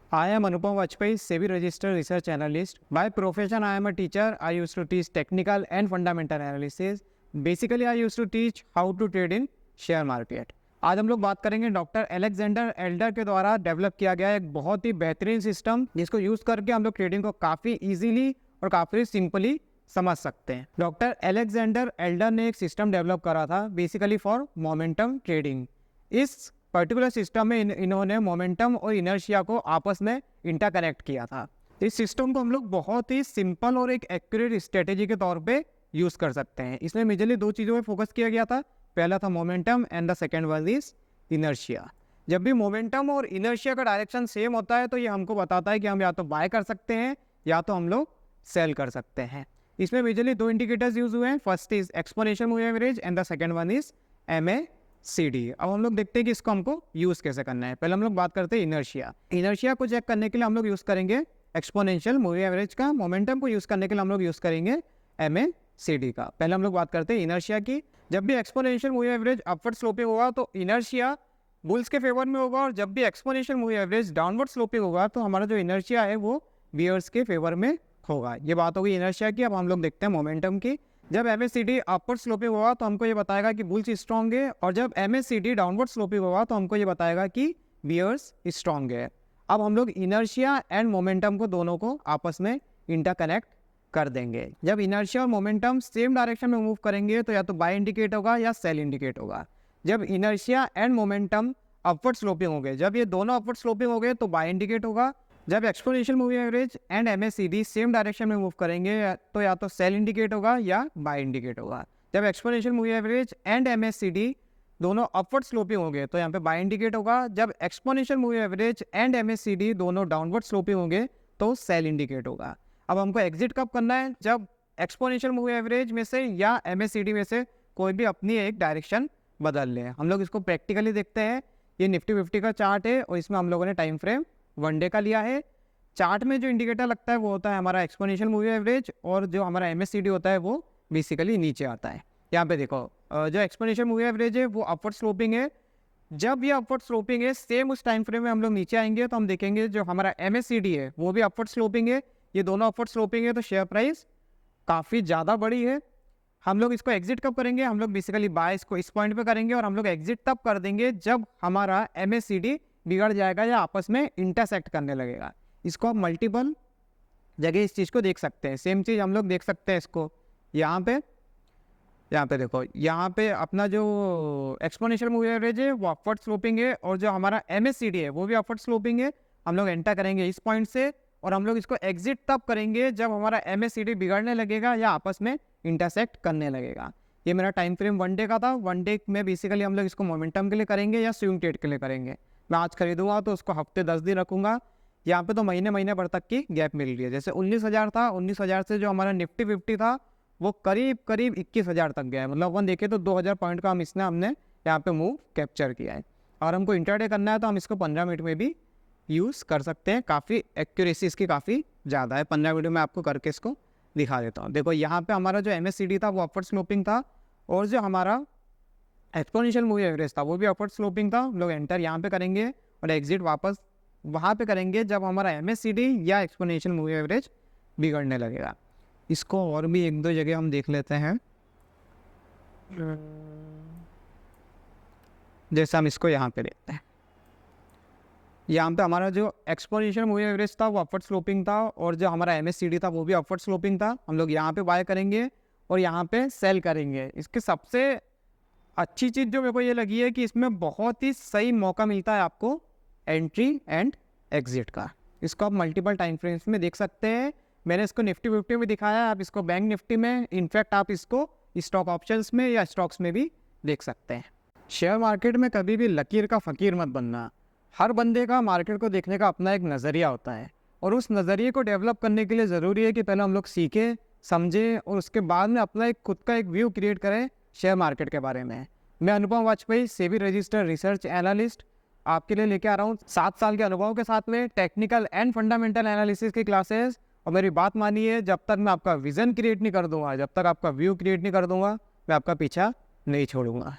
I am Anupam Vajpayee, SEBI registered research analyst. By profession, I am a teacher. I used to teach technical and fundamental analysis. Basically, I used to teach how to trade in share market. आज हम लोग बात करेंगे doctor Alexander Elder के द्वारा develop किया गया एक बहुत ही बेहतरीन सिस्टम जिसको यूज़ करके हम लोग ट्रेडिंग को काफ़ी इजीली और काफ़ी सिंपली समझ सकते हैं। डॉक्टर अलेक्जेंडर एल्डर ने एक सिस्टम डेवलप करा था बेसिकली फॉर मोमेंटम ट्रेडिंग। इस पर्टिकुलर सिस्टम में इन्होंने मोमेंटम और इनर्शिया को आपस में इंटरकनेक्ट किया था। इस सिस्टम को हम लोग बहुत ही सिंपल और एक एक्यूरेट स्ट्रेटेजी के तौर पे यूज़ कर सकते हैं। इसमें मेजरली दो चीज़ों पे फोकस किया गया था। पहला था momentum and the second was is inertia. जब भी मोमेंटम और इनर्शिया का डायरेक्शन सेम होता है तो ये हमको बताता है कि हम या तो बाय कर सकते हैं या तो हम लोग सेल कर सकते हैं। इसमें मेजरली दो इंडिकेटर्स यूज हुए हैं। First is exponential moving average and the second one is MACD। अब हम लोग देखते हैं कि इसको हमको यूज़ कैसे करना है। पहले हम लोग बात करते हैं इनर्शिया। इनर्शिया को चेक करने के लिए हम लोग यूज़ करेंगे एक्सपोनेंशियल मूविंग एवरेज का। मोमेंटम को यूज़ करने के लिए हम लोग यूज़ करेंगे MACD का। पहले हम लोग बात करते हैं इनर्शिया की। जब भी exponential moving average upward sloping होगा तो इनर्शिया बुल्स के फेवर में होगा, और जब भी exponential moving average downward sloping होगा तो हमारा जो इनर्शिया है वो बियर्स के फेवर में होगा। ये बात होगी इनर्शिया की। अब हम लोग देखते हैं मोमेंटम की। जब MACD अपवर्ड स्लोपिंग होगा तो हमको ये बताएगा कि बुल्स स्ट्रॉन्ग है, और जब MACD डाउनवर्ड स्लोपिंग होगा तो हमको ये बताएगा कि बियर्स स्ट्रॉन्ग है। अब हम लोग इनर्शिया एंड मोमेंटम को दोनों को आपस में इंटरकनेक्ट कर देंगे। जब इनर्शिया और मोमेंटम सेम डायरेक्शन में मूव करेंगे तो या तो बाय इंडिकेट होगा या सेल इंडिकेट होगा। जब inertia and momentum upward sloping हो गए, जब ये दोनों अपवर्ड स्लोपिंग हो गए तो बाय इंडिकेट होगा। जब exponential moving average and MACD same direction में मूव करेंगे तो या तो सेल इंडिकेट होगा या बाय इंडिकेट होगा। जब exponential moving average and MACD दोनों अपवर्ड स्लोपिंग हो गए तो यहाँ पे बाय इंडिकेट होगा। जब exponential moving average and MACD दोनों डाउनवर्ड स्लोपिंग होंगे तो सेल इंडिकेट होगा। अब हमको एग्जिट कब करना है? जब एक्सपोनेंशियल मूविंग एवरेज में से या MACD में से कोई भी अपनी एक डायरेक्शन बदल ले। हम लोग इसको प्रैक्टिकली देखते हैं। ये निफ्टी 50 का चार्ट है और इसमें हम लोगों ने टाइम फ्रेम 1 डे का लिया है। चार्ट में जो इंडिकेटर लगता है वो होता है हमारा एक्सपोनेंशियल मूविंग एवरेज, और जो हमारा MACD होता है वो बेसिकली नीचे आता है। यहाँ पे देखो जो एक्सपोनेंशियल मूविंग एवरेज है वो अपवर्ड स्लोपिंग है। जब ये अपवर्ड स्लोपिंग है सेम उस टाइम फ्रेम में हम लोग नीचे आएंगे तो हम देखेंगे जो हमारा MACD है वो भी अपवर्ड स्लोपिंग है। ये दोनों अपवर्ड स्लोपिंग है तो शेयर प्राइस काफ़ी ज़्यादा बड़ी है। हम लोग इसको एग्जिट कब करेंगे? हम लोग बेसिकली बाय इसको इस पॉइंट पे करेंगे, और हम लोग एग्जिट तब कर देंगे जब हमारा MACD बिगड़ जाएगा या आपस में इंटरसेक्ट करने लगेगा। इसको आप मल्टीपल जगह इस चीज़ को देख सकते हैं। सेम चीज़ हम लोग देख सकते हैं इसको यहाँ पे देखो, यहाँ पे अपना जो एक्सपोनेंशियल मूविंग एवरेज है वो अपवर्ड स्लोपिंग है, और जो हमारा MACD है वो भी अपवर्ड स्लोपिंग है। हम लोग एंटर करेंगे इस पॉइंट से, और हम लोग इसको एग्जिट तब करेंगे जब हमारा MACD बिगड़ने लगेगा या आपस में इंटरसेक्ट करने लगेगा। ये मेरा टाइम फ्रेम 1 डे का था। 1 डे में बेसिकली हम लोग इसको मोमेंटम के लिए करेंगे या स्विंग ट्रेड के लिए करेंगे। मैं आज खरीदूंगा तो उसको हफ्ते 10 दिन रखूंगा। यहाँ पे तो महीने भर तक की गैप मिल रही है। जैसे 19,000 था, 19,000 से जो हमारा निफ्टी 50 था वो करीब 21,000 तक गया है। मतलब वन देखे तो 2,000 पॉइंट का हमने यहाँ पे मूव कैप्चर किया है। और हमको इंटरडे करना है तो हम इसको 15 मिनट में भी यूज़ कर सकते हैं। काफ़ी एक्यूरेसी इसकी काफ़ी ज़्यादा है। 15 मिनट में आपको करके इसको दिखा देता हूँ। देखो यहाँ पे हमारा जो MACD था वो अपवर्ड स्लोपिंग था, और जो हमारा एक्सपोनेंशियल मूविंग एवरेज था वो भी अपवर्ड स्लोपिंग था। हम लोग एंटर यहाँ पे करेंगे और एग्जिट वापस वहाँ पे करेंगे जब हमारा MACD या एक्सपोनेंशियल मूविंग एवरेज बिगड़ने लगेगा। इसको और भी एक दो जगह हम देख लेते हैं। जैसे हम इसको यहाँ पे देखते हैं, यहाँ पे हमारा जो एक्सपोनेंशियल मूविंग एवरेज था वो अपवर्ड स्लोपिंग था, और जो हमारा MACD था वो भी अपवर्ड स्लोपिंग था। हम लोग यहाँ पे बाय करेंगे और यहाँ पे सेल करेंगे। इसकी सबसे अच्छी चीज़ जो मेरे को ये लगी है कि इसमें बहुत ही सही मौका मिलता है आपको एंट्री एंड एग्जिट का। इसको आप मल्टीपल टाइम फ्रेम्स में देख सकते हैं। मैंने इसको निफ्टी 50 में दिखाया है, आप इसको बैंक निफ्टी में, इनफैक्ट आप इसको स्टॉक ऑप्शंस में या स्टॉक्स में भी देख सकते हैं। शेयर मार्केट में कभी भी लकीर का फ़कीर मत बनना। हर बंदे का मार्केट को देखने का अपना एक नज़रिया होता है, और उस नज़रिए को डेवलप करने के लिए ज़रूरी है कि पहले हम लोग सीखें, समझें, और उसके बाद में अपना एक खुद का एक व्यू क्रिएट करें शेयर मार्केट के बारे में। मैं Anupam Vajpayee, SEBI registered research analyst, आपके लिए लेके आ रहा हूँ 7 साल के अनुभव के साथ में टेक्निकल एंड फंडामेंटल एनालिसिस की क्लासेस। और मेरी बात मानिए, जब तक मैं आपका विज़न क्रिएट नहीं कर दूंगा, जब तक आपका व्यू क्रिएट नहीं कर दूंगा, मैं आपका पीछा नहीं छोड़ूंगा।